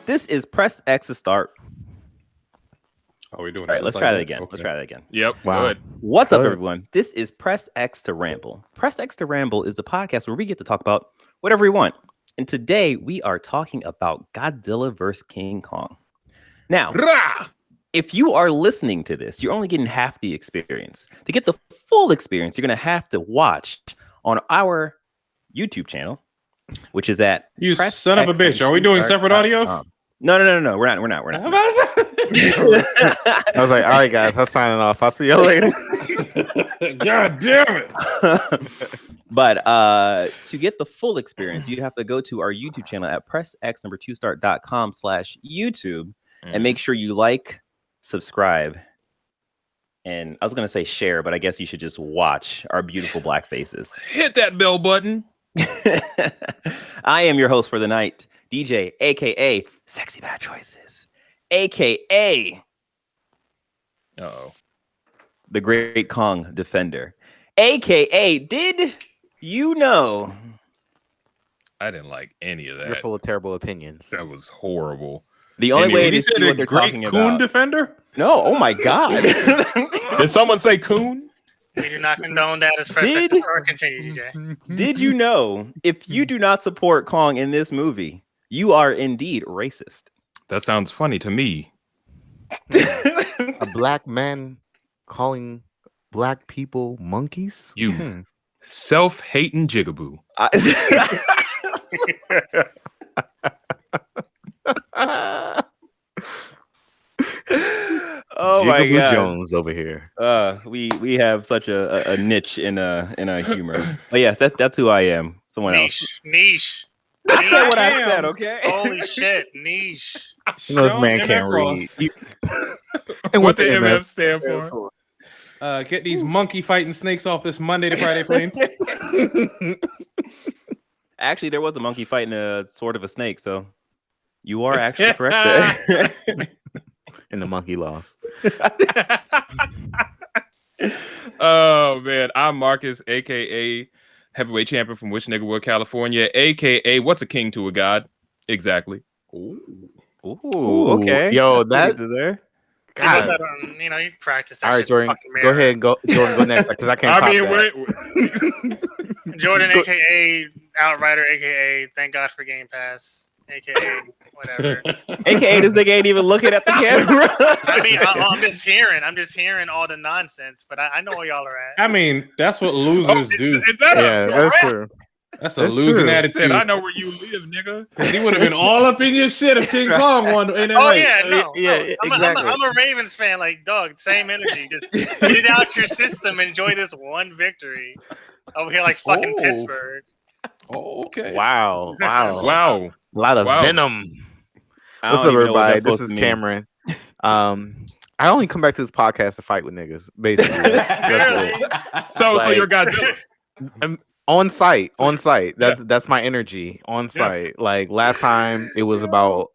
This is Press X to start. Are we doing All right, let's like try that that? again. Okay. Let's try that again. Yep. Wow. Good. What's up, Good. everyone? This is Press X to Ramble. Press X to Ramble is the podcast where we get to talk about whatever we want. And today we are talking about Godzilla vs. King Kong. Now, Rah! if you are listening to this, you're only getting half the experience. To get the full experience, you're going to have to watch on our YouTube channel, which is at You Press son of a X bitch. and Are we doing Start separate audio? .com. No. We're not. I was like, all right, guys, I'm signing off. I'll see you later. God damn it. But to get the full experience, you have to go to our YouTube channel at pressx2start.com/YouTube and make sure you like, subscribe, and I was going to say share, but I guess you should just watch our beautiful black faces. Hit that bell button. I am your host for the night, DJ, aka Sexy Bad Choices, aka Uh-oh. the Great Kong Defender, aka Did You Know? I didn't like any of You're that. full of terrible opinions. That was horrible. The only Anyway, way He to said see a what they're great talking coon about. defender? No, oh my God. Did someone say coon? We do not condone that as first Did- sex or continue, DJ. Did you know if you do not support Kong in this movie, you are indeed racist? That sounds funny to me. A black man calling black people monkeys? You self-hating jigaboo. Oh my Jigaboo God. Jones over here. We have such a niche in a humor. But yes, that's who I am. Someone else. Niche. I said what I Damn. said, okay? Holy shit, niche. You know, this Sean man MF can't Ross. read. What the MF stand for? Get these monkey fighting snakes off this Monday to Friday plane. Actually, there was a monkey fighting a sort of a snake, so you are actually correct there. And the monkey lost. Oh man, I'm Marcus, aka heavyweight champion from Wish Niggawood, California, aka what's a king to a god? Exactly. Ooh, okay. Yo, That's that- good there. God. You practice that All right, shit. Jordan, fucking go mirror. ahead. Jordan, go next because I can't I top mean, that. Jordan, aka Outrider, aka Thank God for Game Pass, aka whatever. AKA this nigga ain't even looking at the camera. I mean, I'm just hearing all the nonsense, but I know where y'all are at. I mean, that's what losers do. Is that Yeah, that's true. That's a That's losing true. I attitude. said, I know where you live, nigga. He would have been all up in your shit if King Kong won. Ain't that Oh right? yeah, no, Yeah, no. exactly. I'm a Ravens fan. Like, dog, same energy. Just get it out your system. Enjoy this one victory over here, like fucking Oh. Pittsburgh. Oh, okay. Wow. Wow. A lot of Wow. venom. I What's don't up, even know what everybody? that's This supposed is to mean. Cameron. I only come back to this podcast to fight with niggas, basically. That's it. So Like- you're Godzilla. On site. That's my energy. On site. Like last time, it was about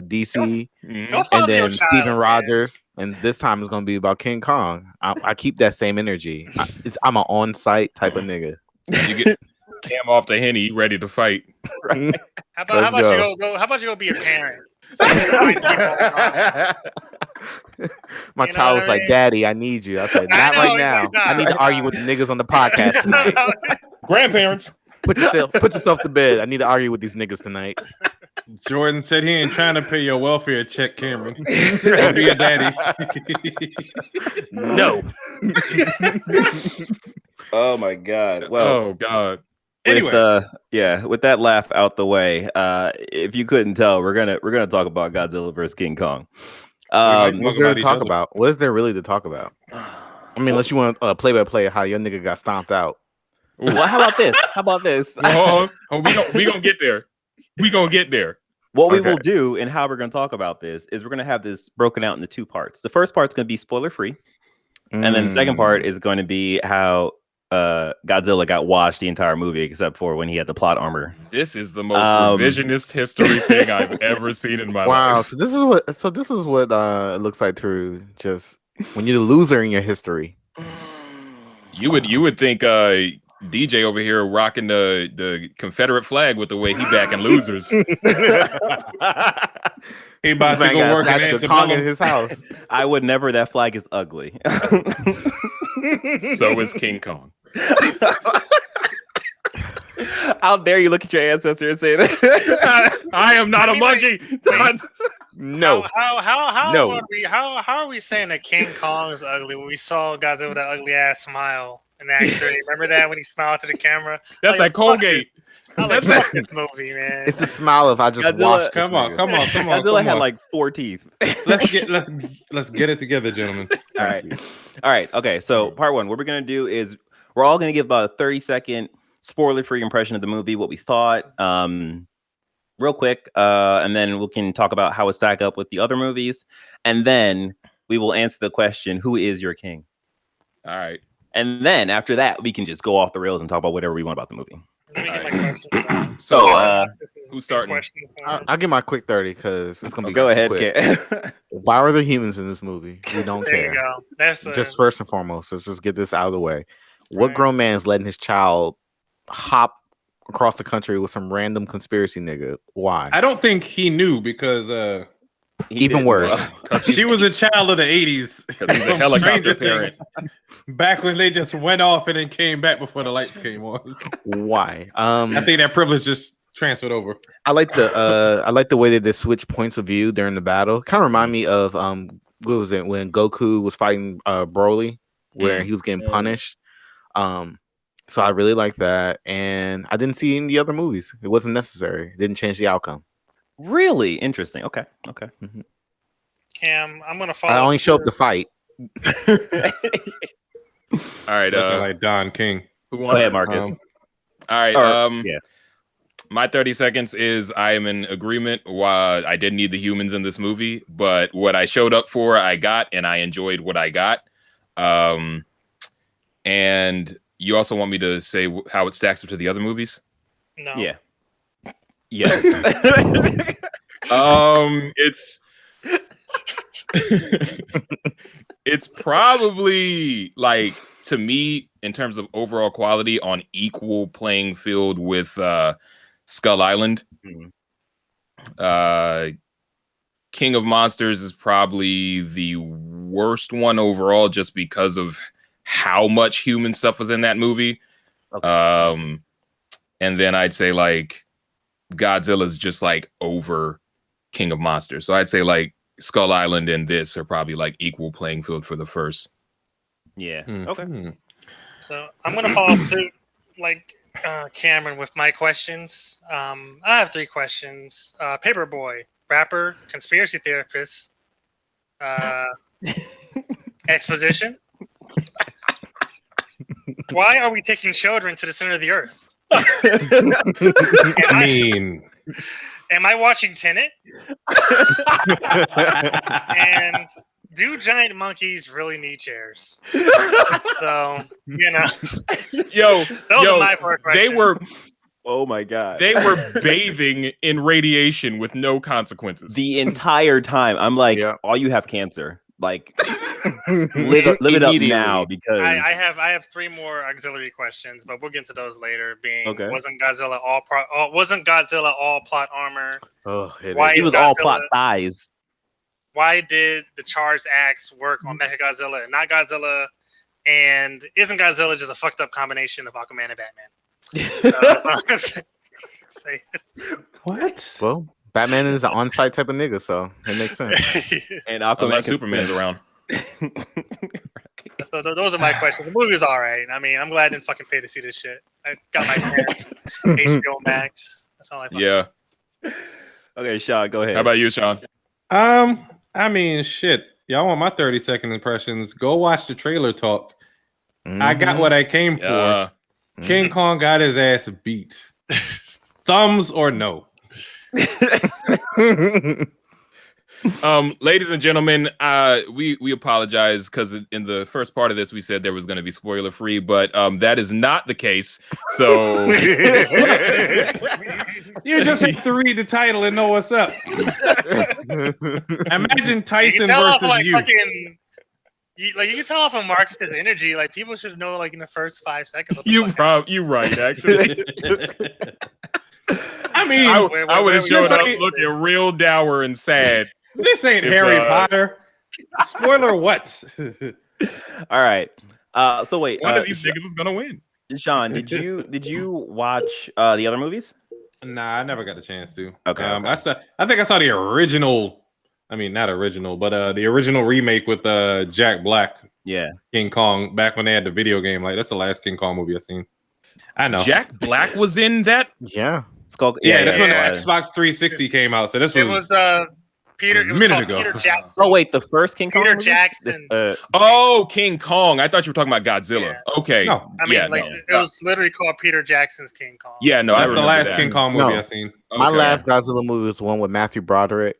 DC Mhm. Go and follow your then child, Steven man. Rogers, and this time it's gonna be about King Kong. I keep that same energy. I'm an on site type of nigga. You get Cam off the henny, ready to fight. How about Let's you go? How about you go be a parent? So you can fight people. My You know child what was I like, mean? "Daddy, I need you." I said, I "Not know, right he's now. like, nah, I need to argue with the niggas on the podcast tonight. Grandparents. Put yourself to bed. I need to argue with these niggas tonight." Jordan said he ain't trying to pay your welfare check, Cameron. Don't be a daddy. No. Oh my God. Well, Oh God. Anyway. with that laugh out the way, if you couldn't tell, we're gonna talk about Godzilla versus King Kong. might What's there about to each talk other. about? What is there really to talk about? I mean, unless you want play by play how your nigga got stomped out. Well, how about this? We gonna get there. We gonna get there. What we Okay. will do and how we're going to talk about this is we're going to have this broken out into two parts. The first part's going to be spoiler free, and then the second part is going to be how Godzilla got watched the entire movie except for when he had the plot armor. This is the most Um, revisionist history thing I've ever seen in my Wow. life. So this is what it looks like to just when you're the loser in your history. You would think DJ over here rocking the Confederate flag with the way he backing losers. He about to go work in Kong in his house. I would never. That flag is ugly. So is King Kong. How dare you look at your ancestor and say that? I am not a monkey. No. How are we saying that King Kong is ugly when we saw Godzilla with that ugly ass smile in Act 3? Remember that when he smiled to the camera? That's like Colgate. I like fuck this movie, man. It's the smile of I just Godzilla- watched. Come on. Godzilla had like 4 teeth. Let's get it together, gentlemen. All right. Okay. So part 1, what we're gonna do is we're all gonna give about a 30-second spoiler-free impression of the movie, what we thought, real quick, and then we can talk about how it stack up with the other movies, and then we will answer the question, who is your king? All right. And then after that, we can just go off the rails and talk about whatever we want about the movie. Let me get my question. So, who's starting? I'll give my quick 30 because it's gonna be Go ahead, quick. Kit. Why are there humans in this movie? We don't There care. you go. That's Just first and foremost, let's just get this out of the way. What Right. grown man is letting his child hop across the country with some random conspiracy nigga? Why? I don't think he knew because Even worse. she was a child of the 80s. Because he's a helicopter parent. Back when they just went off and then came back before the lights came on. Why? I think that privilege just transferred over. I like the way that they switch points of view during the battle. Kind of remind me of what was it when Goku was fighting Broly, where he was getting punished. So I really like that, and I didn't see in the other movies. It wasn't necessary. It didn't change the outcome. Really interesting. Okay. Cam, I'm gonna follow. I only show up to fight. All right. Looking like Don King. Who Go wants ahead, it? Marcus. All right. Yeah. My 30 seconds is I am in agreement. While I didn't need the humans in this movie, but what I showed up for, I got, and I enjoyed what I got. And you also want me to say how it stacks up to the other movies? No. Yeah. Yes. It's it's probably like, to me, in terms of overall quality, on equal playing field with Skull Island. King of Monsters is probably the worst one overall, just because of how much human stuff was in that movie. Okay. And then I'd say like Godzilla's just like over King of Monsters. So I'd say like Skull Island and this are probably like equal playing field for the first. Yeah. Okay. So I'm gonna follow suit like Cameron with my questions. I have 3 questions. Paperboy, rapper, conspiracy therapist, exposition. Why are we taking children to the center of the earth? Am I watching Tenet? And do giant monkeys really need chairs? So, those are my 4 questions. Oh my god. They were bathing in radiation with no consequences. The entire time. I'm like, oh, you have cancer. Like, live it up now, because I have 3 more auxiliary questions, but we'll get to those later. Wasn't Godzilla all plot armor? He was all plot thighs. Why did the charged axe work on Mechagodzilla and not Godzilla? And isn't Godzilla just a fucked up combination of Aquaman and Batman? What? Well, Batman is an on-site type of nigga, so it makes sense. And Aquaman, Superman's around. So those are my questions. The movie's all right. I mean, I'm glad I didn't fucking pay to see this shit. I got my parents HBO Max. That's all I fucking Okay, Sean, go ahead. How about you, Sean? I mean, shit. Y'all want my 30-second impressions? Go watch the trailer talk. I got what I came for. King Kong got his ass beat. Thumbs or no? Ladies and gentlemen, we apologize because in the first part of this we said there was going to be spoiler free, but that is not the case. So you just have to read the title and know what's up. Imagine Tyson you versus you. You can tell from Marcus's energy. Like people should know, like in the first 5 seconds. You right, actually. I mean, I would have showed up looking real dour and sad. This ain't Harry Potter. Spoiler what? All right. So wait, one of these niggas was gonna win. Sean, did you watch the other movies? Nah, I never got a chance to. Okay. I think I saw the original. I mean, not original, but the original remake with Jack Black. Yeah, King Kong. Back when they had the video game, like that's the last King Kong movie I've seen. I know. Jack Black was in that. Yeah. Skull. Yeah, that's when the Xbox 360 came out. So this was Peter. It was called Peter Jackson. Oh wait, the first King Kong. Peter Jackson. King Kong. I thought you were talking about Godzilla. Yeah. Okay. No, I mean, it was literally called Peter Jackson's King Kong. Yeah, no, that's the last King Kong movie I've seen. My last Godzilla movie was the one with Matthew Broderick.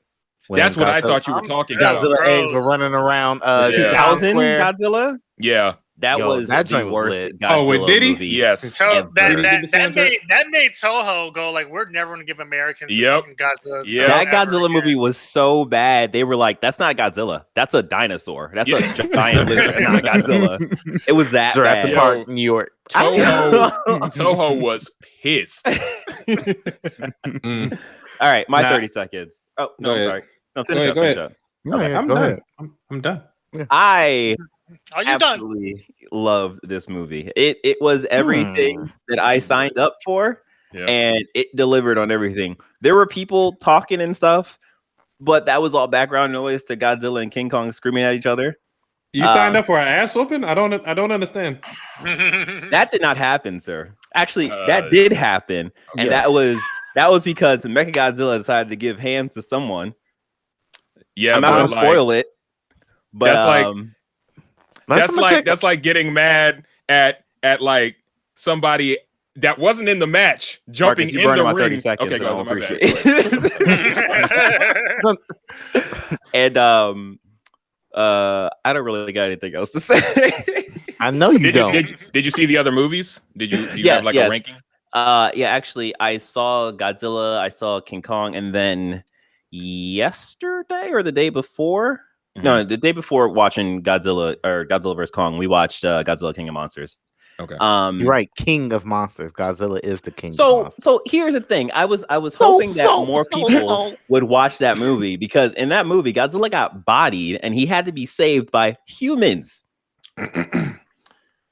That's what I thought you were talking about. Godzilla eggs were running around 2000 Godzilla. Yeah. That was that the joint worst lit. Godzilla with Diddy? movie. Yes. So that made Toho go like, we're never going to give Americans Godzilla. Yeah. That Godzilla movie was so bad. They were like, that's not Godzilla. That's a dinosaur. That's a giant lizard, not Godzilla. It was that Jurassic bad. Park, New York. Toho was pissed. All right, my 30 seconds. Oh, no, I'm sorry. No, finish up. Go ahead. I'm done. I Are you absolutely loved this movie. It was everything that I signed up for, and it delivered on everything. There were people talking and stuff, but that was all background noise to Godzilla and King Kong screaming at each other. You signed up for an ass whooping? I don't understand. That did not happen, sir. Actually, that did happen, and that was because Mechagodzilla decided to give hands to someone. Yeah, I'm not gonna spoil it, but that's like getting mad at like somebody that wasn't in the match jumping Marcus, in the ring. 30 seconds, Okay, so go I on, my appreciate bad. it. And I don't really got anything else to say. I know you don't. Did you see the other movies? Did you have like a ranking? Yeah, actually, I saw Godzilla, I saw King Kong, and then yesterday or the day before, no, the day before watching Godzilla or Godzilla vs. Kong, we watched Godzilla King of Monsters. Okay. You're right, King of Monsters. Godzilla is the king of monsters. So here's the thing. I was hoping that more people would watch that movie, because in that movie, Godzilla got bodied and he had to be saved by humans.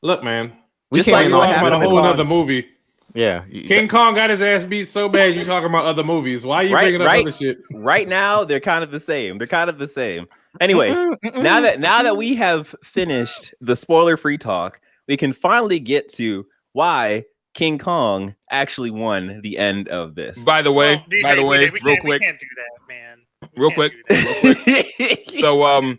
Look, man. We Just can't like you talking about a whole other movie. Yeah. King Kong got his ass beat so bad you talking about other movies. Why are you bringing up other shit? Right now, they're kind of the same. Anyway, now that we have finished the spoiler-free talk, we can finally get to why King Kong actually won the end of this. By the way, real quick. We can't do that, man. Real quick. So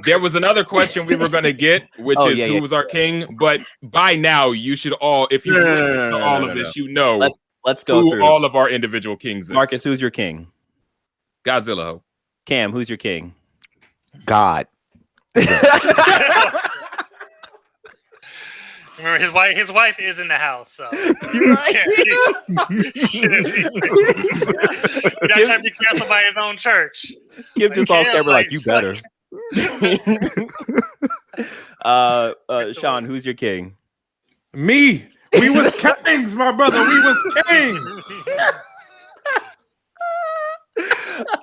there was another question we were going to get, which is who was our king. But by now, you should all, if you listen to all of this, you know let's go who through all of our individual kings is. Marcus, who's your king? Godzilla. Cam, who's your king? God. Remember, his wife is in the house, so You're right. That can't be canceled by his own church. Give just off camera like you better. Sean, who's your king? Me. We was kings, my brother. We was kings.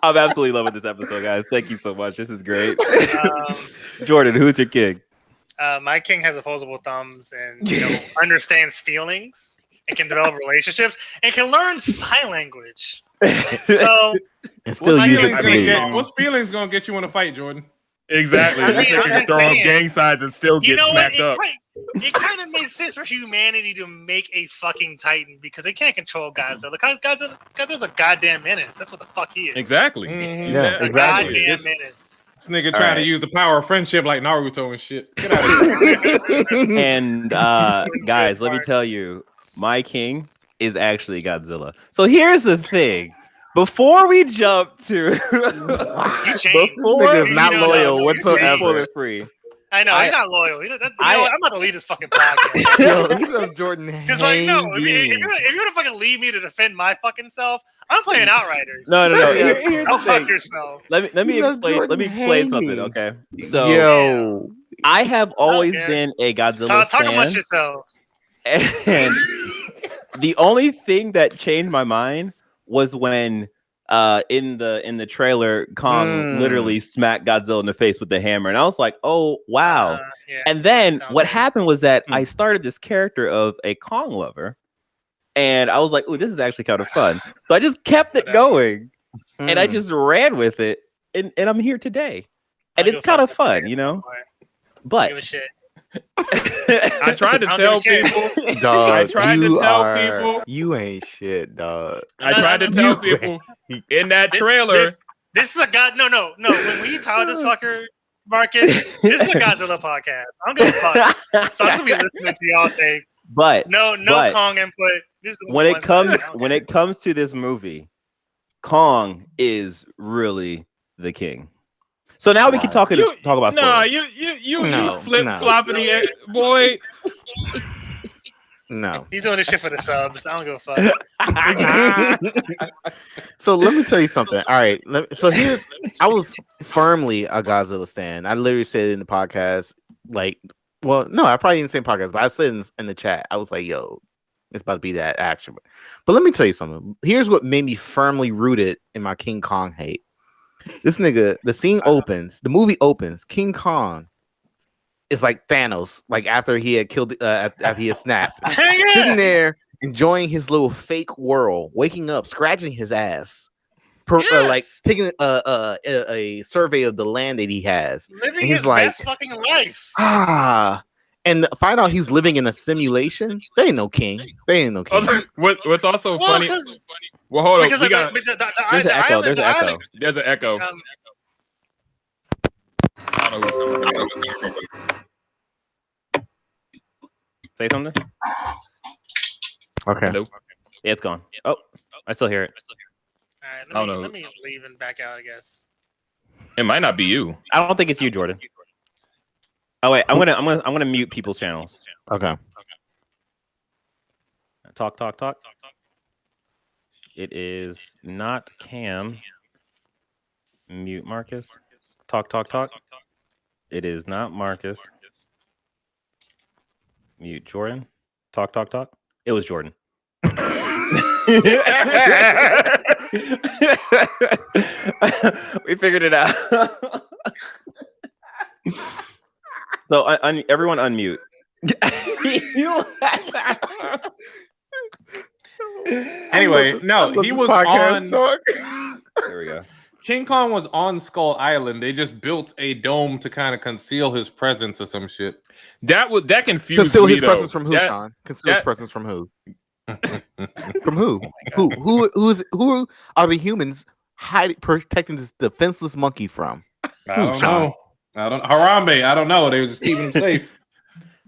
I'm absolutely loving this episode, guys. Thank you so much. This is great. Jordan, who's your king? My king has opposable thumbs and understands feelings and can develop relationships and can learn sign language. So, what's feelings gonna get you in a fight, Jordan? Exactly. I mean, you can throw up gang signs and still get smacked up. It kind of makes sense for humanity to make a fucking Titan because they can't control Godzilla. Godzilla's a goddamn menace. That's what the fuck he is. Exactly. Mm-hmm. Yeah, exactly. Goddamn menace. This nigga trying to use the power of friendship like Naruto and shit. Get out of here. And guys, let me tell you, my king is actually Godzilla. So here's the thing. Before we jump to you changed. Nigga's not loyal whatsoever. Spoiler free. I know he's not loyal. I'm about to leave this fucking podcast. Yo, he loves Jordan. Because like, no, if you're gonna fucking leave me to defend my fucking self, I'm playing Outriders. No. Go fuck yourself. Let me explain something. Okay, so yo, I have always been a Godzilla Talk fan. amongst yourselves. And the only thing that changed my mind was when in the trailer Kong literally smacked Godzilla in the face with the hammer, and I was like, oh wow. And then what happened was that I started this character of a Kong lover, and I was like, oh, this is actually kind of fun. So I just kept it going, and I just ran with it, and I'm here today, and it's kind of fun, you know. But give a shit. I tried to tell people. Dog, I tried to tell people. You ain't shit, dog. I tried to tell people in that trailer. This is a God. No. When you tell this fucker, Marcus, this is a Godzilla podcast. I don't give a fuck. So I'm just gonna be listening to y'all takes. But no Kong input. This is when it comes to this movie, Kong is really the king. So now we can talk about spoilers. No, you flip floppity boy. No, he's doing this shit for the subs. I don't give a fuck. So let me tell you something. All right, I was firmly a Godzilla stan. I literally said it in the podcast. Like, well, no, I probably didn't say podcast, but I said in the chat. I was like, "Yo, it's about to be that action." But let me tell you something. Here's what made me firmly rooted in my King Kong hate. This nigga, the movie opens, King Kong is like Thanos, like after he had killed, after he had snapped, sitting there enjoying his little fake world, waking up, scratching his ass, like taking a survey of the land that he has. Living his best fucking life. And find out he's living in a simulation. They ain't no king. What's also funny? Well, hold on. There's an echo. There's an echo. I don't know who's Say something. Okay. Nope. Yeah, it's gone. Oh, I still hear it. All right, let me leave and back out, I guess. It might not be you. I don't think it's you, Jordan. Oh wait, I'm gonna mute people's channels. Okay. Talk. It is not Cam. Mute Marcus. Talk. It is not Marcus. Mute Jordan. Talk. It was Jordan. We figured it out. So everyone unmute. Anyway, no, he was on. There we go. King Kong was on Skull Island. They just built a dome to kind of conceal his presence or some shit. That confused conceal me. His presence from who, Sean? Conceal his presence from who? From who? Who are the humans protecting this defenseless monkey from? I don't know. Harambe. I don't know. They were just keeping him safe.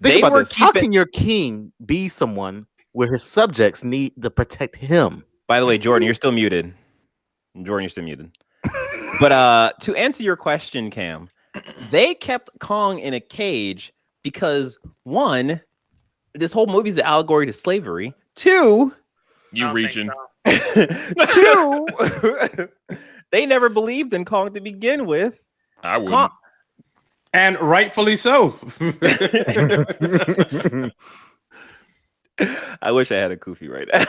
Think about this. How can your king be someone where his subjects need to protect him? By the way, Jordan, you're still muted. But to answer your question, Cam, they kept Kong in a cage because one, this whole movie is an allegory to slavery. Two, you reaching. Two, they never believed in Kong to begin with. I wouldn't. And rightfully so. I wish I had a Kofi right now.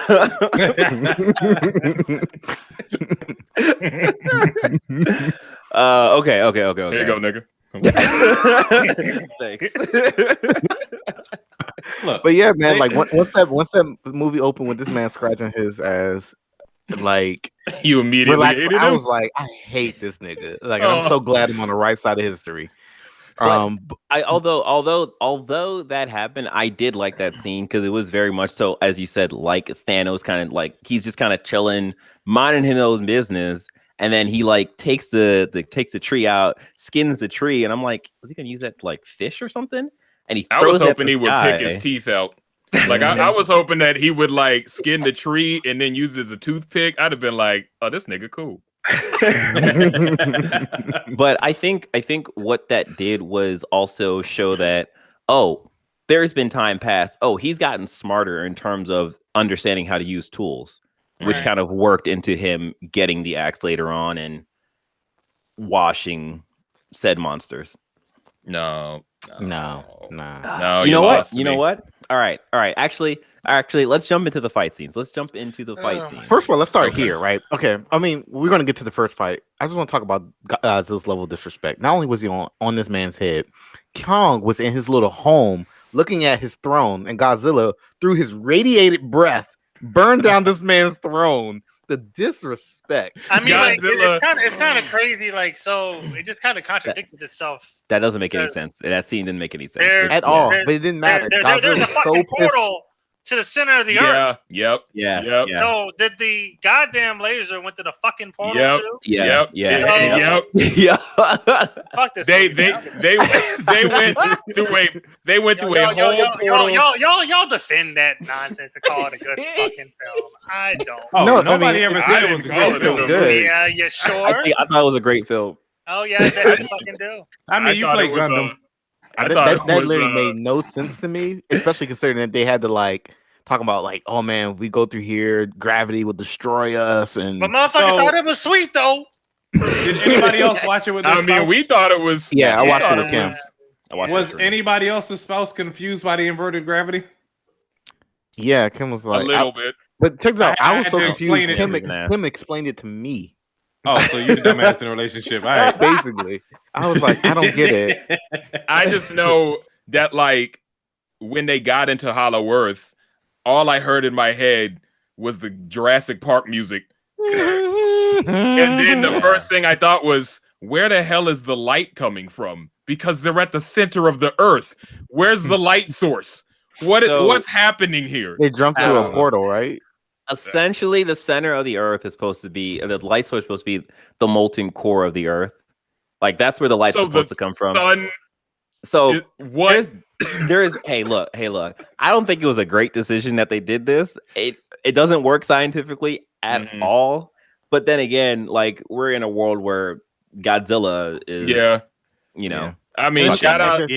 Okay. Here you go, nigga. Thanks. Look, but yeah, man, like once that movie opened with this man scratching his ass, like you immediately hated him? I was like, I hate this nigga. Like I'm so glad I'm on the right side of history. Although that happened, I did like that scene because it was very much so, as you said, like Thanos, kind of like he's just kind of chilling, minding his own business, and then he like takes the tree out, skins the tree, and I'm like, was he gonna use that to like fish or something? And I was hoping he would pick his teeth out. Like I was hoping that he would like skin the tree and then use it as a toothpick. I'd have been like, oh, this nigga cool. But I think what that did was also show that, oh, there's been time past. Oh, he's gotten smarter in terms of understanding how to use tools, which kind of worked into him getting the axe later on and washing said monsters. No. You know what? You know what? All right. Actually, let's jump into the fight scenes. First of all, let's start here, right? Okay. I mean, we're going to get to the first fight. I just want to talk about Godzilla's level of disrespect. Not only was he on this man's head, Kong was in his little home looking at his throne, and Godzilla, through his radiated breath, burned down this man's throne. The disrespect. I mean, like, it's kind of crazy. Like, so it just kind of contradicted itself. That doesn't make any sense. That scene didn't make any sense at all. But it didn't matter. There's a fucking portal to the center of the earth. Yep. So did the goddamn laser went to the fucking portal too? Yep. Fuck this. They went through a whole portal. Y'all defend that nonsense and call it a good fucking film. I don't. Oh, no, nobody ever said it was a great film. Yeah, you sure? I thought it was a great film. Oh yeah, they fucking do. I mean, you play Gundam. That literally made no sense to me, especially considering that they had to like talk about like, oh man, we go through here, gravity will destroy us, and but motherfucker thought it was sweet though. Did anybody else watch it with their spouse? I mean, we thought it was. Yeah, I watched it with Kim. Was anybody else's spouse confused by the inverted gravity? Yeah, Kim was like a little bit. But check it out, I was so confused. Kim explained it to me. Oh, so you the dumbass in a relationship. All right. Basically. I was like, I don't get it. I just know that like when they got into Hollow Earth, all I heard in my head was the Jurassic Park music. And then the first thing I thought was, where the hell is the light coming from? Because they're at the center of the earth. Where's the light source? What's happening here? They jumped through a portal, right? Essentially, the center of the earth is supposed to be, the light source is supposed to be the molten core of the earth. Like, that's where the light's supposed to come from. So, what? There is, hey, look. I don't think it was a great decision that they did this. It doesn't work scientifically at all. But then again, like, we're in a world where Godzilla is, you know. I mean, shout out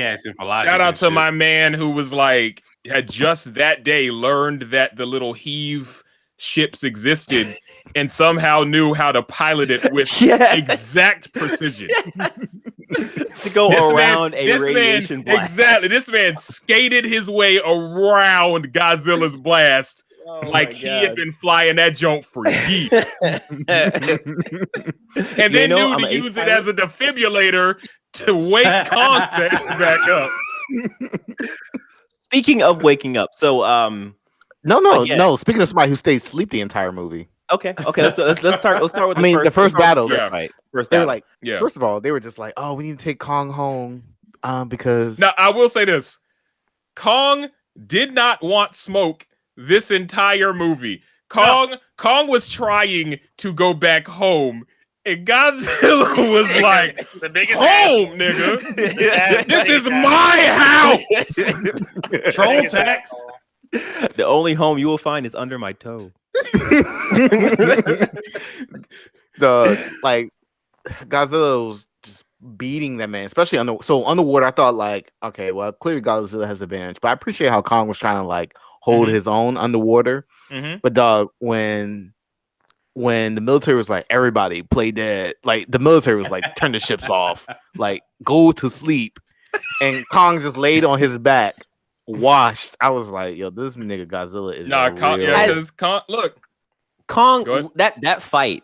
to my man who was like, had just that day learned that the little heave ships existed and somehow knew how to pilot it with exact precision. To go around a radiation blast. Exactly. This man skated his way around Godzilla's blast like he had been flying that junk for years. And then knew to use it as a defibrillator to wake concepts back up. Speaking of waking up, so no. Speaking of somebody who stayed asleep the entire movie. Okay. Let's start with. The first battle. They were like, first of all, they were just like, oh, we need to take Kong home, because. Now I will say this: Kong did not want smoke this entire movie. Kong was trying to go back home. And Godzilla was like, the biggest home, nigga. This is my house. Troll tax. The only home you will find is under my toe. Godzilla was just beating that man, especially underwater. I thought like, okay, well, clearly Godzilla has advantage, but I appreciate how Kong was trying to like hold his own underwater. But dog, when the military was like, everybody play dead, like the military was like, turn the ships off, like go to sleep, and Kong just laid on his back, washed. I was like, yo, this nigga Godzilla is Kong. That fight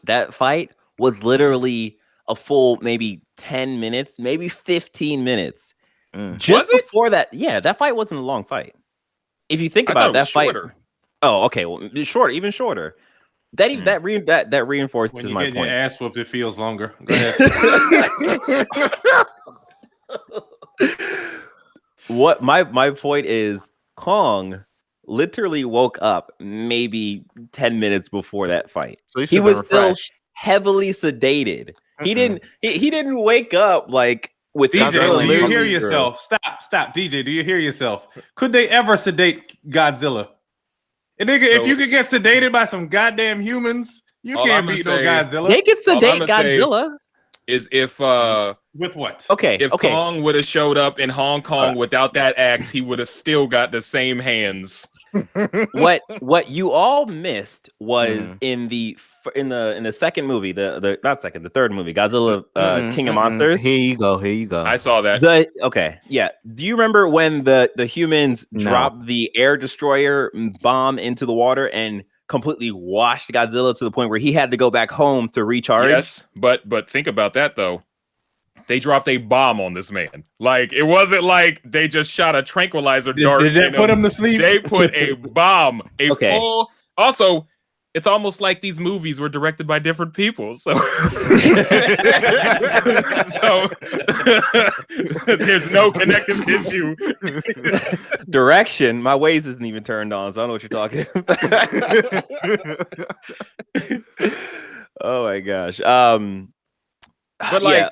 was literally a full maybe 10 minutes, maybe 15 minutes. Just before that, that fight wasn't a long fight. If you think about that fight, oh, okay, well, even shorter. That reinforces when you my get point. Your ass whooped, it feels longer. Go ahead. What my point is, Kong literally woke up maybe 10 minutes before that fight. So he was still heavily sedated. He didn't wake up like with DJ. Do you hear yourself? Stop, DJ. Do you hear yourself? Could they ever sedate Godzilla? And nigga, if you could get sedated by some goddamn humans, You can't beat no Godzilla. They can sedate Godzilla. Is if with what? Okay, if Kong would have showed up in Hong Kong without that axe, he would have still got the same hands. What you all missed was in the second movie, the third movie, Godzilla, King of Monsters. Here you go. I saw that. Do you remember when the humans dropped the air destroyer bomb into the water and completely washed Godzilla to the point where he had to go back home to recharge? Yes, but think about that though. They dropped a bomb on this man. Like, it wasn't like they just shot a tranquilizer dart. Did they put him to sleep? They put a bomb. Full. Also, it's almost like these movies were directed by different people. So, there's no connective tissue. Direction. My Waze isn't even turned on, so I don't know what you're talking about. Oh my gosh. But like,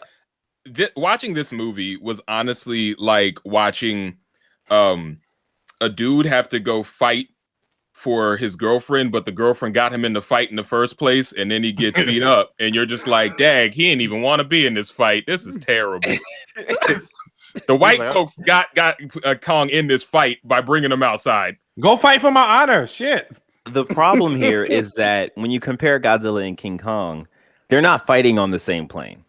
watching this movie was honestly like watching a dude have to go fight for his girlfriend, but the girlfriend got him in the fight in the first place, and then he gets beat up, and you're just like, dag, he didn't even want to be in this fight. This is terrible. The white folks got Kong in this fight by bringing him outside. Go fight for my honor. Shit. The problem here is that when you compare Godzilla and King Kong, they're not fighting on the same plane.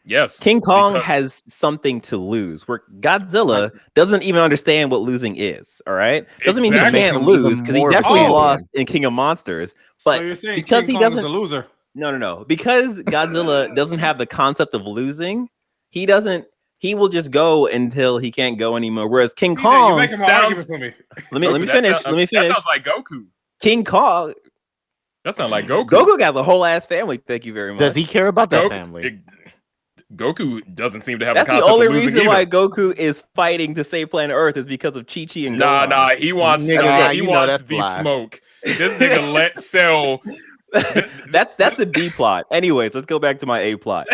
Yes. King Kong has something to lose, where Godzilla doesn't even understand what losing is. All right, doesn't mean he can't lose, because he definitely lost in King of Monsters. But so you're saying because King he doesn't, is a loser. No, because Godzilla doesn't have the concept of losing. He will just go until he can't go anymore. Whereas King Kong sounds. Let me finish. Let me finish. That sounds like Goku. King Kong. That sounds like Goku. Goku got a whole ass family. Thank you very much. Does he care about that family? Goku doesn't seem to have. That's a concept the only of reason either. why Goku is fighting to save planet Earth is because of Chi-Chi and Gohan. Nah, he wants the smoke. This nigga let Cell. That's a B plot. Anyways, let's go back to my A plot.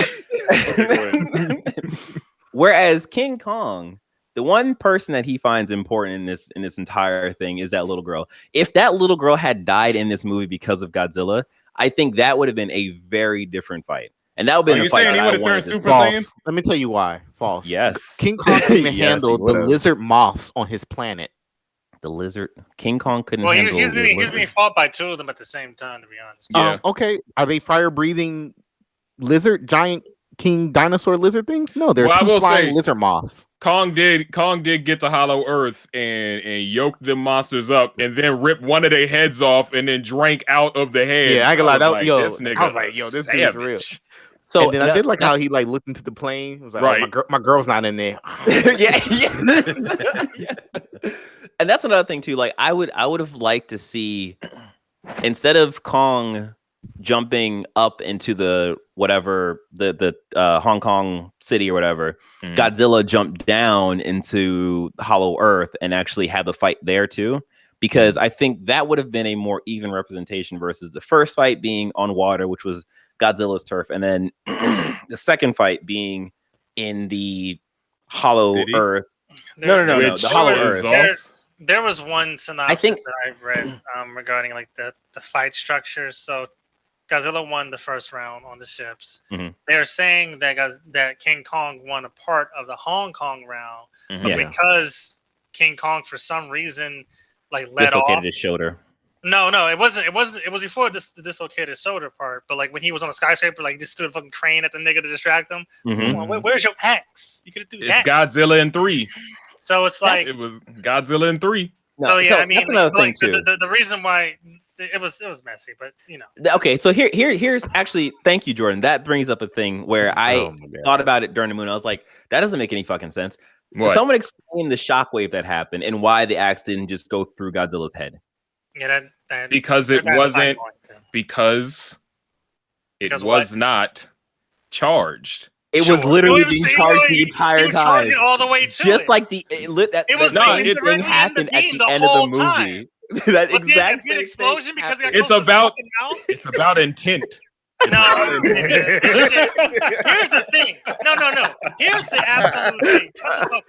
Whereas King Kong, the one person that he finds important in this entire thing is that little girl. If that little girl had died in this movie because of Godzilla, I think that would have been a very different fight. And that would have been a fight that I wanted. Super Saiyan? Let me tell you why. False. Yes. King Kong couldn't handle the lizard moths on his planet. The lizard? King Kong couldn't handle he was being fought by two of them at the same time, to be honest. Yeah. Okay. Are they fire-breathing lizard, giant king dinosaur lizard things? No, they're two flying lizard moths. Kong did get to Hollow Earth and yoked them monsters up and then ripped one of their heads off and then drank out of the head. Yeah, I can lie. This is real. So and then I did like how he like looked into the plane. It was like, right. Oh, my girl's not in there. yeah. And that's another thing too. Like I would have liked to see, instead of Kong jumping up into the whatever the Hong Kong city or whatever, Godzilla jumped down into Hollow Earth and actually had the fight there too. Because I think that would have been a more even representation versus the first fight being on water, which was Godzilla's turf, and then the second fight being in the Hollow Earth. No, the Hollow Earth. There was one synopsis that I read regarding like the fight structure. So Godzilla won the first round on the ships. They're saying that King Kong won a part of the Hong Kong round, but because King Kong for some reason like let dislocated his shoulder. No, it wasn't. It was before the dislocated shoulder part. But like when he was on a skyscraper, like just stood a fucking crane at the nigga to distract him. Where's your axe? You could do that. It's Godzilla in 3. So it's like it was Godzilla in 3. No, so yeah, I mean, that's another thing too. The reason why it was messy, but you know. Okay, so here's actually, thank you, Jordan. That brings up a thing where I thought about it during the moon. I was like, that doesn't make any fucking sense. What? Someone explain the shockwave that happened and why the axe didn't just go through Godzilla's head. Yeah, because it wasn't was not charged. It was literally being charged the entire time, all the way to just like the thing happened at the end of the movie. That exact same explosion because it's about intent. No, here's the thing. No. Here's the absolute thing. Shut the fuck up.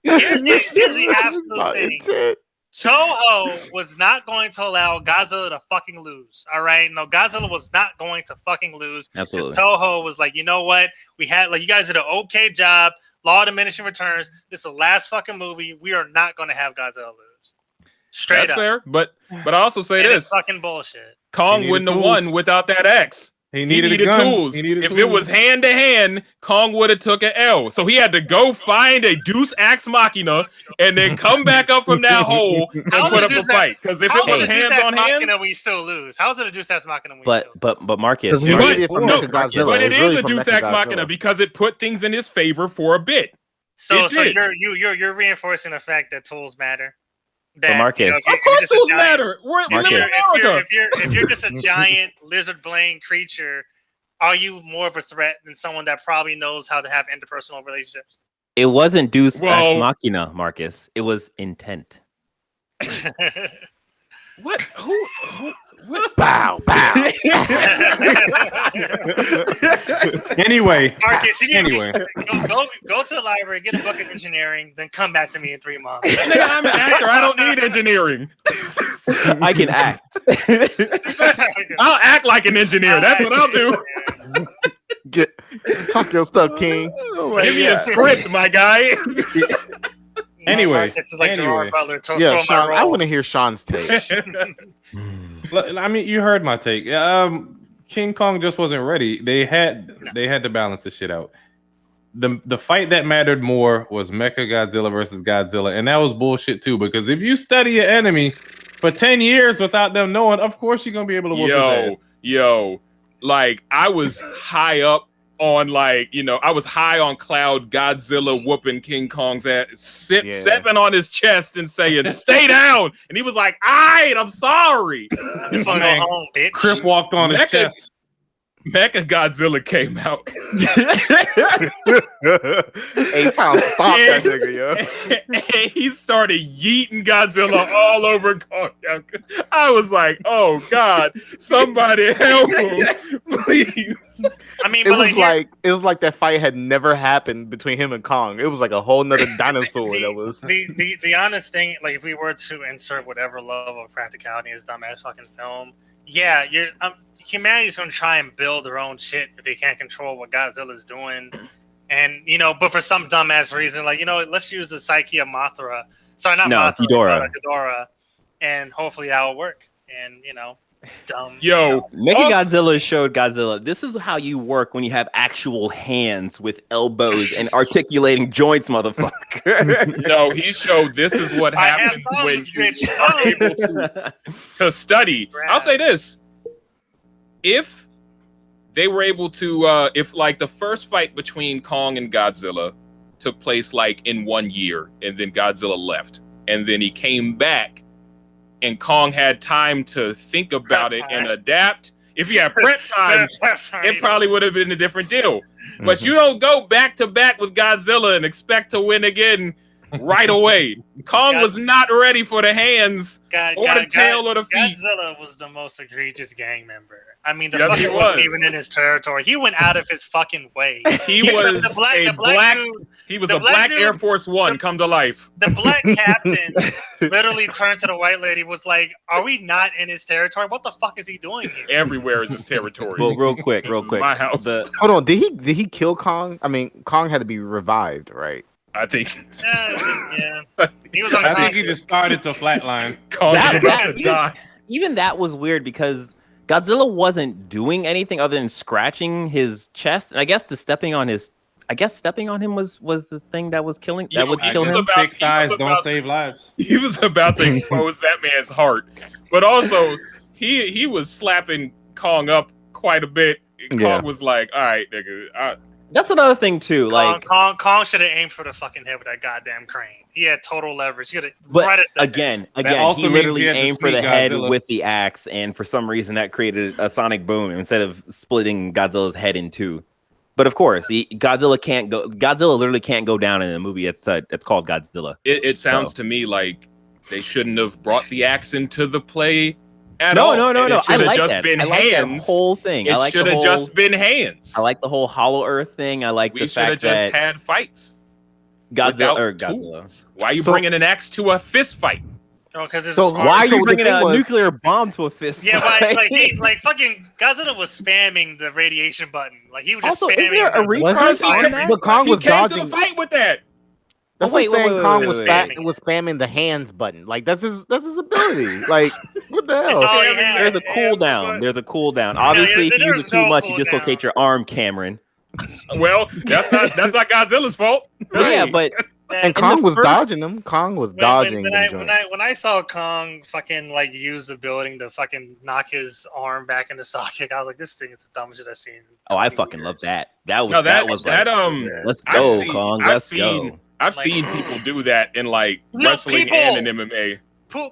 Here's the absolute thing. Toho was not going to allow Godzilla to fucking lose. All right, no, Godzilla was not going to fucking lose. Absolutely. Toho was like, you know what? We had you guys did an okay job. Law of diminishing returns. This is the last fucking movie. We are not going to have Godzilla lose. Straight That's up. fair, but I also say this: it's fucking bullshit. Kong wouldn't have won without that X. He needed tools. If it was hand to hand, Kong would have took an L. So he had to go find a Deus Ex Machina and then come back up from that hole and put up a fight. Because if it was hands on hands, we still lose. How is it a Deus Ex Machina? But Marcus, but it is a Deus Ex Machina because it put things in his favor for a bit. So you're reinforcing the fact that tools matter. So Marcus, of course tools matter. If you're just a giant lizard brain creature, are you more of a threat than someone that probably knows how to have interpersonal relationships? It wasn't Deus Ex Machina, Marcus. It was intent. What? Who? What? Bow. Anyway, Marcus, go to the library, get a book of engineering, then come back to me in 3 months. Nigga, I'm an actor. I don't need engineering. I can act. I'll act like an engineer. That's what I'll do. Talk your stuff, King. Give me a script, my guy. Anyway, this is like Gerard Butler. Yeah, Sean, I want to hear Sean's take. I mean, you heard my take. King Kong just wasn't ready. They had to balance this shit out. The fight that mattered more was Mechagodzilla versus Godzilla, and that was bullshit too. Because if you study your enemy for 10 years without them knowing, of course you're gonna be able to whoop his ass. Like I was high up on I was high on cloud Godzilla whooping King Kong's ass, stepping on his chest and saying, "Stay down," and he was like, "Alright, I'm sorry." Just want to go home, bitch. Crip walked on his chest. Mechagodzilla came out. Hey, stop that nigga, yo. And he started yeeting Godzilla all over Kong. I was like, "Oh God, somebody help him, please!" I mean, it was like that fight had never happened between him and Kong. It was like a whole nother dinosaur. The honest thing, like if we were to insert whatever level of practicality is dumbass fucking film. Yeah, humanity's gonna try and build their own shit if they can't control what Godzilla's doing, and but for some dumbass reason, let's use the psyche of Mothra. Sorry, not Mothra, Ghidorah, and hopefully that will work. And dumb. Mechagodzilla showed Godzilla. This is how you work when you have actual hands with elbows and articulating joints, motherfucker. No, he showed this is what happens when you are able to study. I'll say this: if they were able to, if the first fight between Kong and Godzilla took place in 1 year, and then Godzilla left, and then he came back. And Kong had time to think about it and adapt. If he had prep time, it probably would have been a different deal. But you don't go back to back with Godzilla and expect to win again right away. Kong was not ready for the hands or the tail or the feet. Godzilla was the most egregious gang member. I mean, he wasn't even in his territory. He went out of his fucking way. He was a black Air Force One come to life. The black captain literally turned to the white lady, was like, "Are we not in his territory? What the fuck is he doing here?" Everywhere is his territory. Well, real quick. My house. Hold on, did he kill Kong? I mean, Kong had to be revived, right? I think. Yeah. He was I think he just started to flatline. Kong was about to die. Even that was weird because Godzilla wasn't doing anything other than scratching his chest. And I guess stepping on him was the thing that was killing. That would kill him. Thick thighs don't save lives. He was about to expose that man's heart, but also he was slapping Kong up quite a bit. Kong was like, "All right, nigga." That's another thing too. Kong should have aimed for the fucking head with that goddamn crane. He had total leverage. But again, he literally aimed for the head with the axe, and for some reason that created a sonic boom instead of splitting Godzilla's head in two. But of course, Godzilla literally can't go down in a movie. It's called Godzilla. It sounds to me like they shouldn't have brought the axe into the play. No. It should have just been hands. That whole thing. It should have just been hands. I like the whole Hollow Earth thing. I like the fact that we should have just had fights. Godzilla. Why are you bringing an axe to a fist fight? Oh, because it's so why are you bringing a nuclear bomb to a fist? Yeah, like fucking Godzilla was spamming the radiation button. Like he was just also, spamming. Is there a recharge on that? But Kong was dodging. To the fight with that. That's like saying Kong was spamming the hands button. Like that's his ability. Like what the hell? There's a cooldown. There's a cooldown. Obviously, if you use it too much, you dislocate your arm, Cameron. Well, that's not Godzilla's fault. Yeah, but and Kong was dodging them. Kong was dodging. When I saw Kong fucking like use the building to fucking knock his arm back into socket, I was like, this thing is the dumbest shit I've seen. Oh, I fucking love that. That was let's go, Kong. Let's go. I've seen people do that in like wrestling and in MMA.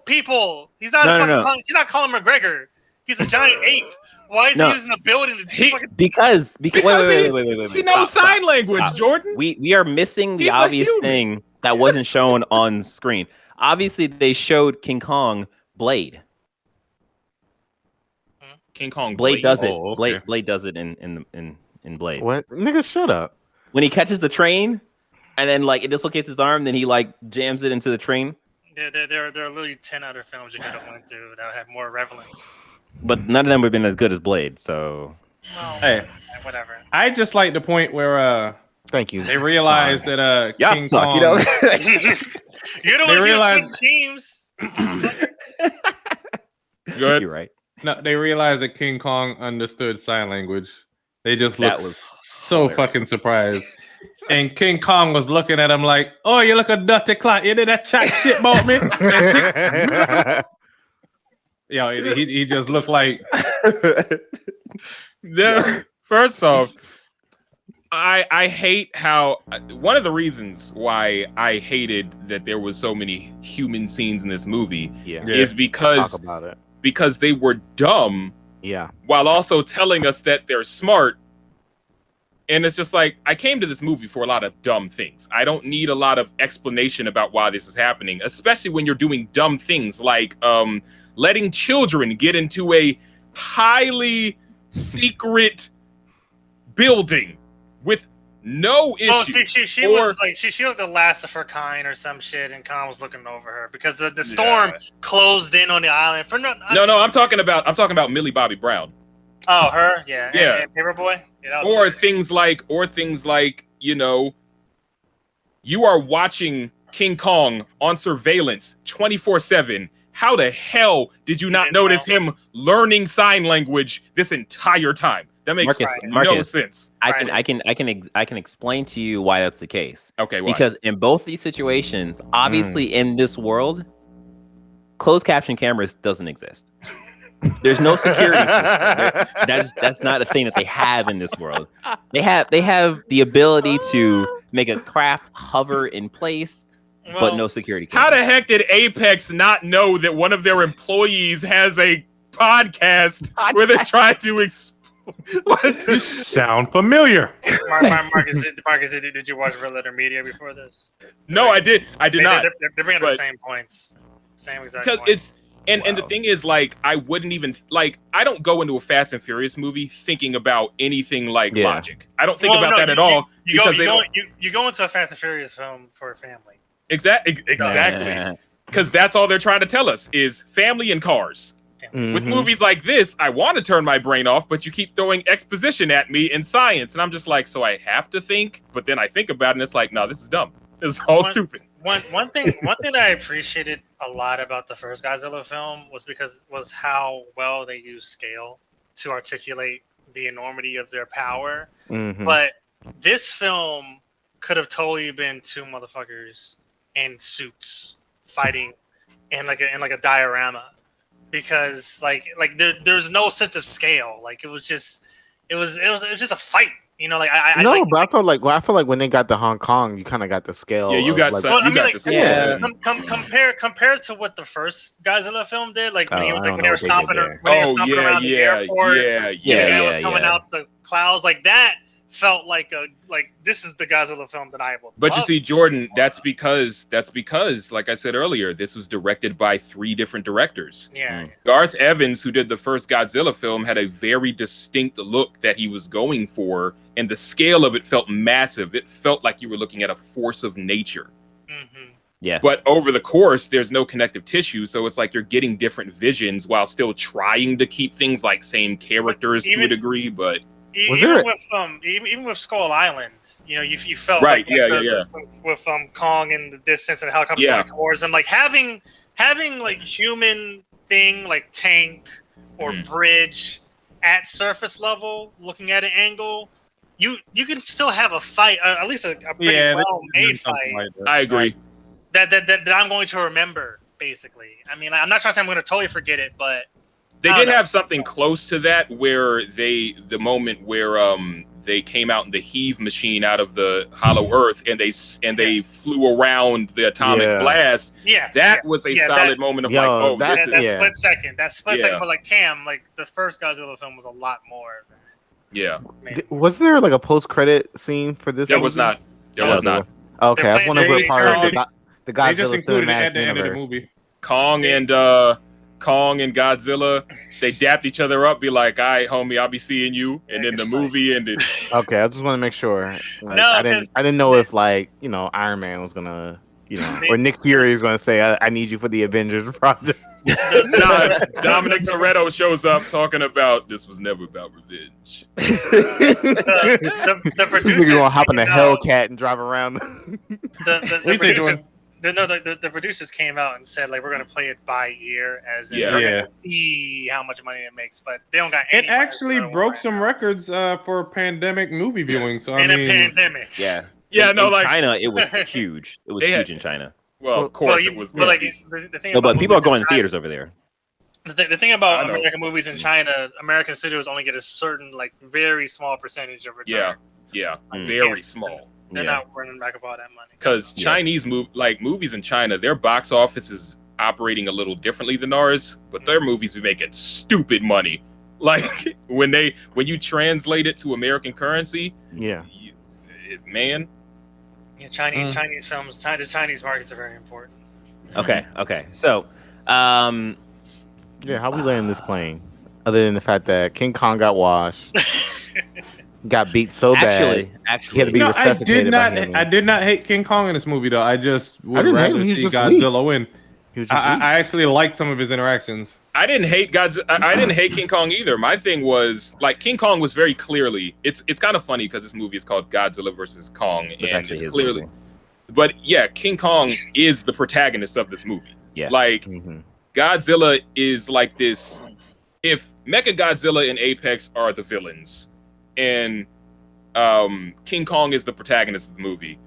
People, he's not he's not Conor McGregor. He's a giant ape. Why is he using the building? Because wait. He knows sign language, Jordan. We are missing the obvious thing that wasn't shown on screen. Obviously, they showed King Kong Blade. King Kong Blade does it. Okay. Blade does it in Blade. What? Nigga, shut up. When he catches the train, and then like it dislocates his arm, then he like jams it into the train. There are literally 10 other films you could have went through that have more relevance. But none of them would have been as good as Blade, so. Well, hey, whatever. I just like the point where thank you. They realized that King suck, Kong. You know. You don't want to teams. Good. You're right. No, they realized that King Kong understood sign language. They just looked so fucking surprised. And King Kong was looking at him like, "Oh, you look a dirty clown. You did that chat shit about me." Yo, he just looked like. First off, I hate how one of the reasons why I hated that there was so many human scenes in this movie is because they were dumb. Yeah. While also telling us that they're smart. And it's just like, I came to this movie for a lot of dumb things. I don't need a lot of explanation about why this is happening, especially when you're doing dumb things like letting children get into a highly secret building with no issue. Oh, she was like she was the last of her kind or some shit, and Khan was looking over her because the storm closed in on the island. I'm talking about Millie Bobby Brown. Oh, her, yeah. And Paperboy. Yeah, or things like, you know, you are watching King Kong on surveillance 24/7. How the hell did you not notice him learning sign language this entire time? That makes no sense. I can explain to you why that's the case. Okay, why? Because in both these situations, obviously in this world, closed caption cameras doesn't exist. There's no security system. That's not a thing that they have in this world. They have the ability to make a craft hover in place, but no security cameras. How the heck did Apex not know that one of their employees has a podcast where they try to You sound familiar. Marcus, did you watch Red Letter Media before this? No, I did not. They're bringing the same points. Same exact points. Because it's And the thing is, like, I wouldn't even I don't go into a Fast and Furious movie thinking about anything like logic. I don't think about that at all. You go into a Fast and Furious film for a family. Exactly. Because that's all they're trying to tell us is family and cars. Mm-hmm. With movies like this, I want to turn my brain off, but you keep throwing exposition at me in science, and I'm just like, so I have to think. But then I think about it, and it's like, no, this is dumb. This is all stupid. One thing that I appreciated a lot about the first Godzilla film was how well they used scale to articulate the enormity of their power. Mm-hmm. But this film could have totally been two motherfuckers in suits fighting in like a diorama, because there's no sense of scale. Like it was just a fight. You know, like I felt like when they got to Hong Kong, you kind of got the scale. Yeah, you got the scale. Compared to what the first Godzilla film did, like when when they were stomping around the airport, the was coming out the clouds, like that felt like this is the Godzilla film that I will. But you see, Jordan, that's because, like I said earlier, this was directed by 3 different directors. Yeah. Garth Evans, who did the first Godzilla film, had a very distinct look that he was going for, and the scale of it felt massive. It felt like you were looking at a force of nature. Mm-hmm. Yeah. But over the course, there's no connective tissue, so it's like you're getting different visions while still trying to keep things like same characters to a degree. But even with Skull Island, you felt right, with Kong in the distance and helicopters going towards them, like having like human thing like tank or bridge at surface level, looking at an angle. You can still have a fight, at least a pretty well-made fight. I agree. That I'm going to remember, basically. I mean, I'm not trying to say I'm going to totally forget it, but they did have something close to that where the moment where they came out in the heave machine out of the hollow earth and they flew around the atomic blast. Yes, that was a solid moment of split second. That split second, but like Cam, like the first Godzilla film was a lot more. Yeah. Was there like a post-credit scene for this? There was not. There was not. Okay, I was wondering what part of the Godzilla they just included it at the universe. end of the movie. Kong and Godzilla, they dapped each other up, be like, "All right, homie, I'll be seeing you," and then the movie ended. Okay, I just want to make sure. Like, I didn't know if Iron Man was gonna, or Nick Fury is gonna say, "I need you for the Avengers project." Dominic Toretto shows up talking about this was never about revenge. The producers gonna hop in a Hellcat and drive around. The producers came out and said like we're gonna play it by ear, as in we're gonna see how much money it makes, but they don't got any. It actually broke some records for pandemic movie viewing. So a pandemic, in China, it was huge. It was huge in China. Well, of course it was. But the thing but people are going to theaters over there. The thing about American movies in China, American studios only get a certain very small percentage of return. Yeah, very small. They're not running back up all that money. Because Chinese movies in China, their box office is operating a little differently than ours, but their movies be making stupid money. Like when you translate it to American currency, man. Yeah, Chinese films, the Chinese markets are very important. Okay. So, how we landing this plane? Other than the fact that King Kong got washed, got beat so bad, he had to be resuscitated. I did not hate King Kong in this movie though. I just would rather see Godzilla win. I actually liked some of his interactions. I didn't hate I didn't hate King Kong either. My thing was King Kong was very clearly. It's kind of funny because this movie is called Godzilla versus Kong, and it's clearly. But King Kong is the protagonist of this movie. Yeah, Godzilla is like this. If Mechagodzilla and Apex are the villains, and King Kong is the protagonist of the movie,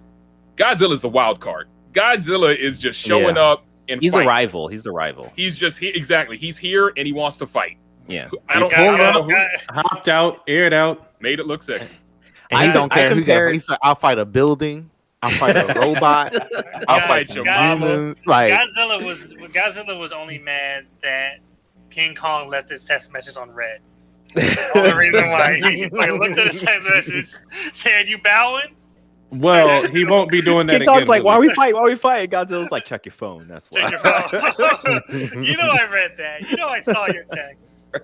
Godzilla is the wild card. Godzilla is just showing up. He's the rival. He's the rival. He's just exactly. He's here and he wants to fight. Yeah. I don't know who hopped out, aired out, made it look sexy. And he don't care who. He said, "I'll fight a building. I'll fight a robot. I'll fight your mama." Godzilla was only mad that King Kong left his text message on red. The only reason why he looked at his text messages, said, "You bowing?" Well, he won't be doing that King again. Kong's like, "Why are we fighting? Why are we fighting?" Godzilla's like, "Check your phone." That's why. Check your phone. I read that. I saw your text.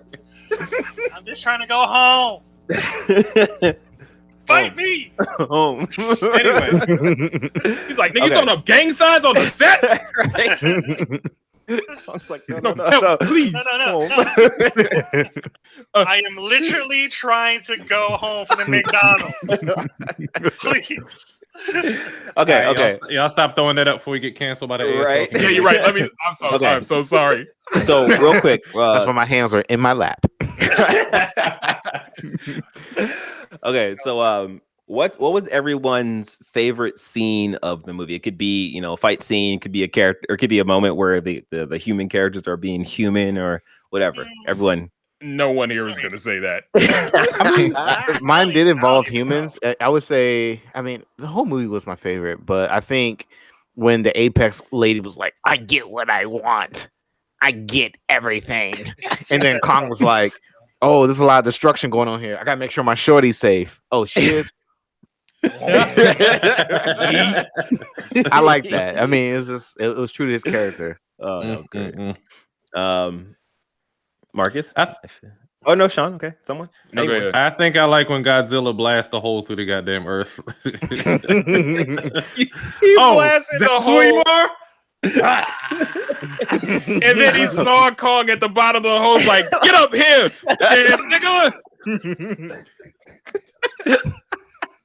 I'm just trying to go home. Fight me. Home. Anyway, he's like, "Nigga, you throwing up gang signs on the set?" Kong's like, no, please. No. I am literally trying to go home from the McDonald's. Please. Okay. Y'all stop throwing that up before we get canceled by the right. Yeah, you're right. I'm sorry. Okay. I'm so sorry. So real quick, that's why my hands are in my lap. Okay, so what was everyone's favorite scene of the movie? It could be, a fight scene, it could be a character, or it could be a moment where the human characters are being human or whatever. Everyone. No one here is going to say that. Mine did involve humans. I would say, the whole movie was my favorite, but I think when the Apex lady was like, "I get what I want. I get everything." And then Kong was like, "Oh, there's a lot of destruction going on here. I got to make sure my shorty's safe." "Oh, she is?" I like that. It was true to his character. Oh, that was great. Marcus, Oh no, Sean. Okay, someone. No, go ahead. I think I like when Godzilla blasts a hole through the goddamn earth. He blasted the hole. You are? And then he saw Kong at the bottom of the hole, like, get up here, nigga.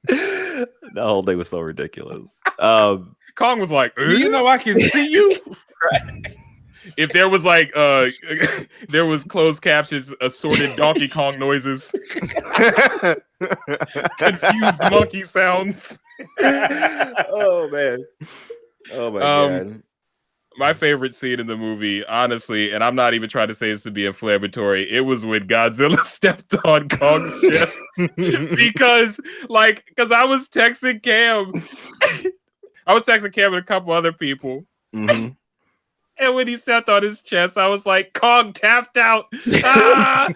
The whole thing was so ridiculous. Kong was like, you know I can see you. If there was like there was closed captions, assorted Donkey Kong noises, confused monkey sounds. Oh man. Oh my god. My favorite scene in the movie, honestly, and I'm not even trying to say this to be inflammatory, it was when Godzilla stepped on Kong's chest. because I was texting Cam. I was texting Cam and a couple other people. Mm-hmm. And when he stepped on his chest, I was like, Kong tapped out. Ah!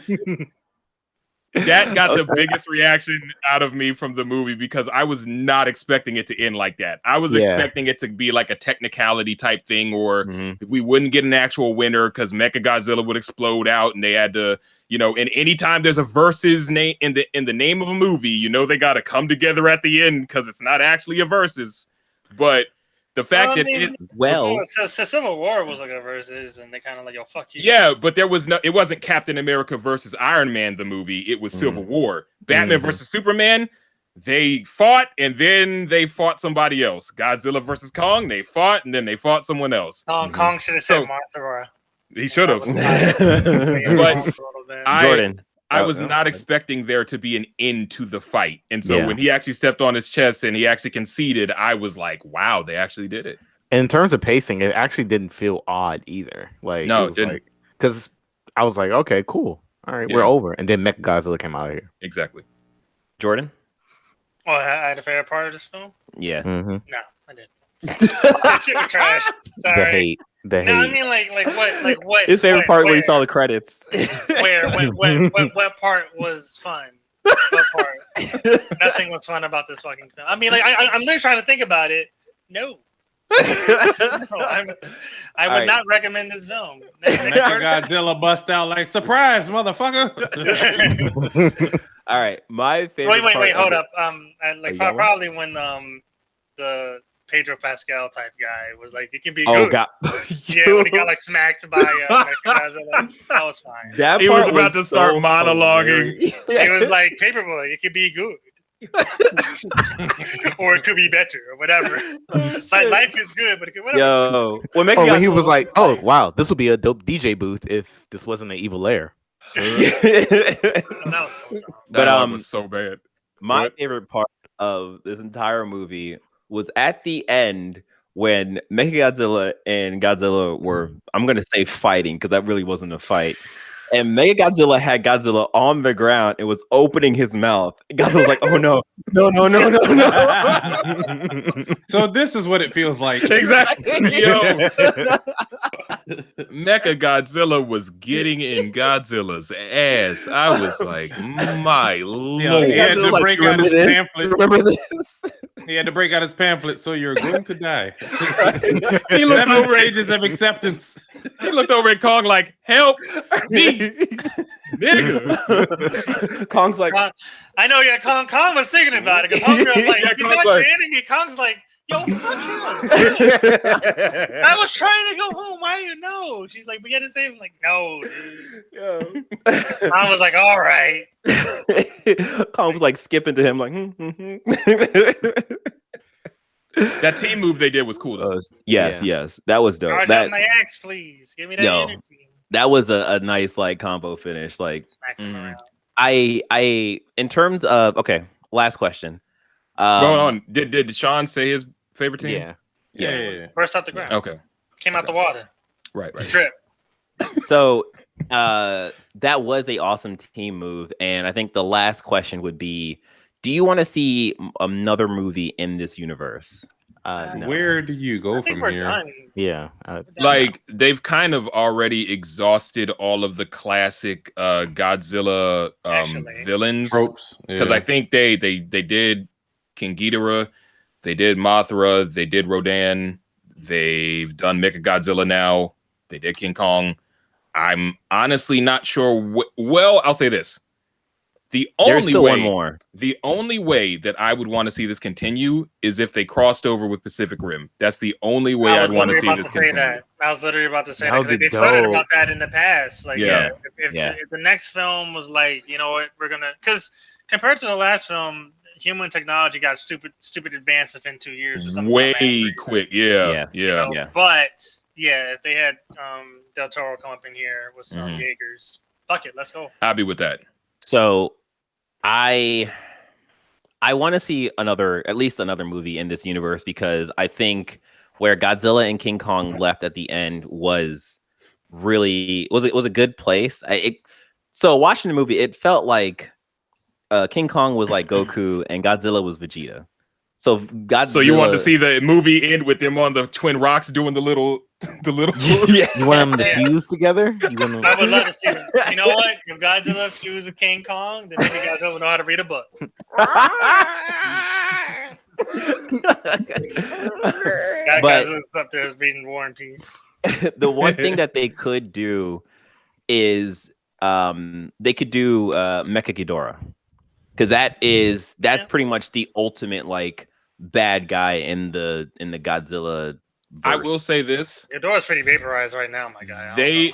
That got the biggest reaction out of me from the movie because I was not expecting it to end like that. I was expecting it to be like a technicality type thing, or we wouldn't get an actual winner because Mechagodzilla would explode out and they had to, and anytime there's a versus name in the name of a movie, they got to come together at the end because it's not actually a versus. But the fact Civil War was like a versus, and they kind of like, yo, fuck you. Yeah, but it wasn't Captain America versus Iron Man, the movie. It was Civil War. Batman versus Superman, they fought, and then they fought somebody else. Godzilla versus Kong, they fought, and then they fought someone else. Kong should have said Mothra. He should have. But Jordan. I was not expecting there to be an end to the fight. And so when he actually stepped on his chest and he actually conceded, I was like, wow, they actually did it. In terms of pacing, it actually didn't feel odd either. No, it didn't. Because I was like, okay, cool. All right, we're over. And then Mechagodzilla came out of here. Exactly. Jordan? Oh, I had a favorite part of this film? Yeah. Mm-hmm. No, I didn't. Shit was trash. Sorry. The hate. No, I mean, like what? His favorite part when he saw the credits. What part was fun? What part? Nothing was fun about this fucking film. I mean, I'm literally trying to think about it. No. I would not recommend this film. Godzilla bust out like, surprise, motherfucker. All right, my favorite. Wait, hold up. Probably when the Pedro Pascal type guy was like, it can be good. God. Yeah, when he got like smacked by Mechagodzilla, that was fine. He was about to start monologuing. He was like, Paperboy, it could be good. Or it could be better, or whatever. Like, life is good, but it could whatever. Yo, when he was like, "Oh wow, this would be a dope DJ booth if this wasn't an evil lair." That was so dumb. But was so bad. My favorite part of this entire movie was at the end when Mechagodzilla and Godzilla were, I'm going to say fighting because that really wasn't a fight. And Mechagodzilla had Godzilla on the ground and was opening his mouth. Godzilla was like, oh no. So this is what it feels like. Exactly. Yo. Mechagodzilla was getting in Godzilla's ass. I was like, my lord. He had to break out his pamphlet. Remember this? He had to break out his pamphlet, so you're going to die. He looked 7 over stages of acceptance. He looked over at Kong like, help me, nigga. Kong's like, I know, yeah, Kong was thinking about it because Homegirl like, he's not your enemy. Kong's like, yo, fuck him. I was trying to go home. Why you know? She's like, we got to save him. Like, no, dude. yo. I was like, all right. Kong was like skipping to him, like, That team move they did was cool though. Yes, that was dope. Charge up my axe, please. Give me that energy. That was a nice like combo finish. Like, smack him around. I in terms of last question. Going on. Did Sean say his favorite team? Yeah. Burst out the ground. Okay. Came out the water. Right. Drip. So that was a awesome team move, and I think the last question would be, do you want to see another movie in this universe? No. Where do you go from here? Done. Yeah. They've kind of already exhausted all of the classic Godzilla villains. Tropes. Because I think they did King Ghidorah, they did Mothra, they did Rodan, they've done Mechagodzilla now, they did King Kong. I'm honestly not sure. Well, I'll say this. There's still one more. The only way that I would want to see this continue is if they crossed over with Pacific Rim. That's the only way I'd want to see this continue. I was literally about to say that because they flirted about that in the past. Like, if the next film was like, you know what, we're gonna, because compared to the last film, human technology got stupid advanced within 2 years or something. Way quick, yeah. But if they had Del Toro come up in here with some Jaegers, fuck it, let's go. I'll be with that. So, I want to see at least another movie in this universe, because I think where Godzilla and King Kong left at the end was a good place. So watching the movie, it felt like King Kong was like Goku and Godzilla was Vegeta. So you want to see the movie end with them on the twin rocks doing the little yeah. You want them to fuse together? I would love to see them. You know what? If Godzilla fused with King Kong, then maybe Godzilla would know how to read a book. Godzilla's up there reading War and Peace. The one thing that they could do is they could do Mecha Ghidorah, because that's pretty much the ultimate like bad guy in the Godzilla verse. I will say this: Ghidorah's pretty vaporized right now, my guy.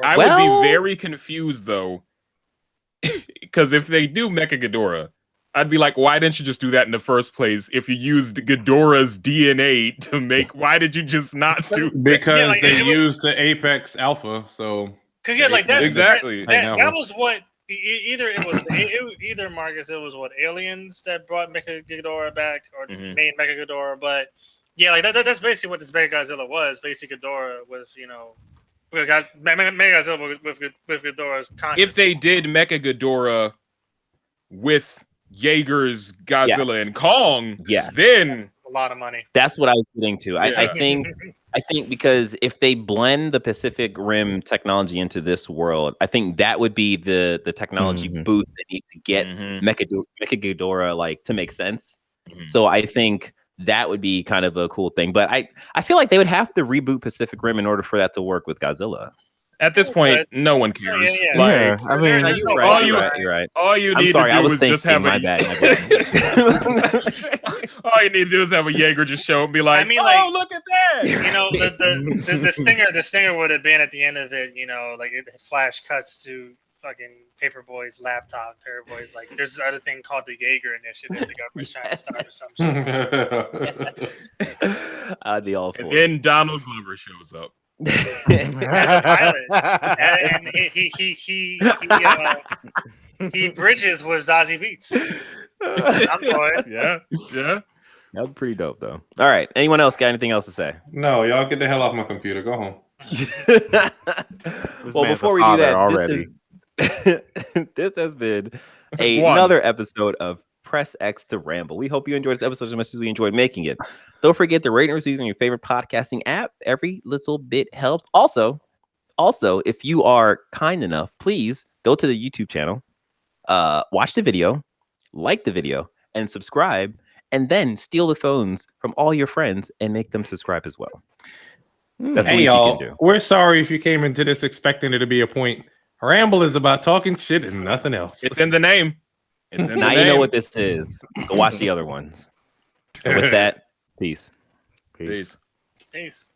I would be very confused though, because if they do Mecha Ghidorah, I'd be like, why didn't you just do that in the first place? If you used Ghidorah's DNA to make, why did you just not do? Because they used the Apex Alpha, so because that exactly that was what. Either Marcus, it was what aliens that brought Mecha Ghidorah back or made Mecha Ghidorah, but that's basically what this Mega Godzilla was. Basically, Ghidorah with Mega Godzilla with Ghidorah's consciousness. If they did Mecha Ghidorah with Jaeger's Godzilla and Kong, then a lot of money. That's what I was getting to. I think because if they blend the Pacific Rim technology into this world, I think that would be the technology boost they need to get Mecha Ghidorah like to make sense. So I think that would be kind of a cool thing. But I feel like they would have to reboot Pacific Rim in order for that to work with Godzilla. At this point, no one cares. I mean, you're right. All you need to do is just have my bad. All you need to do is have a Jaeger just show and be like, "Oh, look at that!" You know, the stinger would have been at the end of it. You know, like it flash cuts to fucking Paperboy's laptop. Paperboy's like, "There's this other thing called the Jaeger Initiative. The government's trying to start or some shit." I'd be all for it. And then Donald Glover shows up. As a pilot, and he bridges with Zazie Beetz. I'm going. Yeah. That was pretty dope, though. All right. Anyone else got anything else to say? No, y'all get the hell off my computer. Go home. Well, before we do that, this has been another episode of Press X to Ramble. We hope you enjoyed this episode as much as we enjoyed making it. Don't forget to rate and review on your favorite podcasting app. Every little bit helps. Also, if you are kind enough, please go to the YouTube channel, watch the video, like the video, and subscribe, and then steal the phones from all your friends and make them subscribe as well. That's the least you can do. We're sorry if you came into this expecting it to be a point. Ramble is about talking shit and nothing else. It's in the name. It's in now the name. You know what this is. Go watch the other ones. And with that, peace. Peace. Peace.